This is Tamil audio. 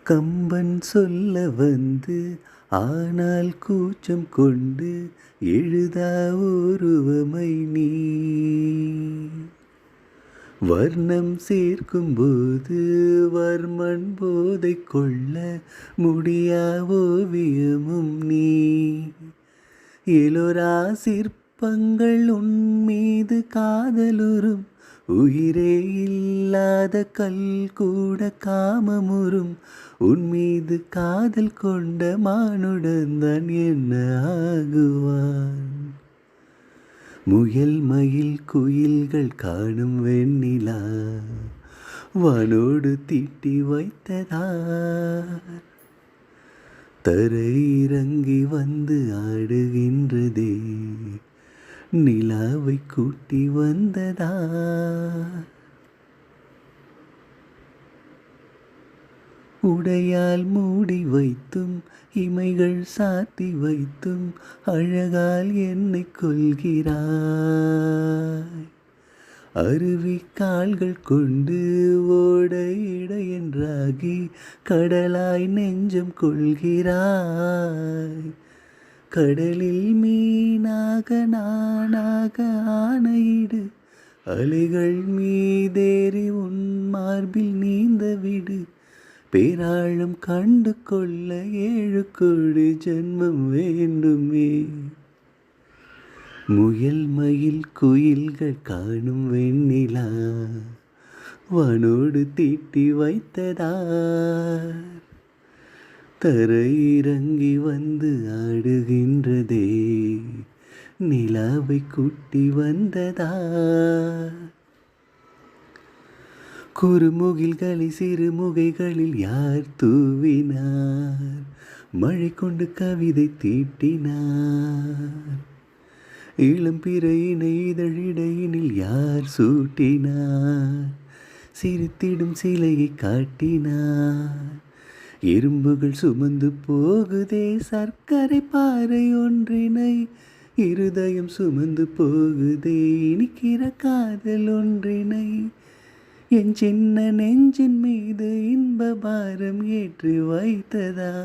கம்பன் சொல்ல வந்து ஆனால் கூச்சம் கொண்டு எழுதா உருவமை நீ. வர்ணம் சேர்க்கும்போது வர்மன் போதை கொள்ள முடியா ஓவியமும் நீ. எலோரா சிற்பங்கள் உன்மீது காதலுறும், உயிரே இல்லாத கல் கூட காமமுறும். உன்மீது காதல் கொண்ட மானுடன் தான் என்ன ஆகுவான்? முயல் மயில் குயில்கள் காணும் வெண்ணிலா வானோடு தீட்டி வைத்ததார். தரை இறங்கி வந்து ஆடுகின்றதே, நிலாவை கூட்டி வந்ததா. உடையால் மூடி வைத்தும் இமைகள் சாத்தி வைத்தும் அழகால் என்னை கொள்கிறாய். அருவி கால்கள் கொண்டு ஓட இடையென்றாகி கடலாய் நெஞ்சம் கொள்கிறாய். கடலில் மீனாக நானாக ஆணையிடு, அலைகள் மீதேறி உன் மார்பில் நீந்த விடு. பேராழம் கண்டு கொள்ள 7 கோடி ஜென்மம் வேண்டுமே. முயல் மயில் குயில்கள் காணும் வெண்ணிலா வானோடு தீட்டி வைத்ததார். தரை இறங்கி வந்து ஆடுகின்றதே, நிலாவை கூட்டி வந்ததார். குறுமுகில்களை சிறுமுகைகளில் யார் தூவினார்? மழை கொண்டு கவிதை தீட்டினார். இளம்பிறையினை இதழிடையினில் யார் சூட்டினார்? சிரித்திடும் சிலையை காட்டினார். எறும்புகள் சுமந்து போகுதே சர்க்கரை பாறை ஒன்றினை, இருதயம் சுமந்து போகுதே இனிக்கிற காதல் ஒன்றினை. என் சின்ன நெஞ்சின் மீது இன்ப பாரம் ஏற்றி வைத்ததா.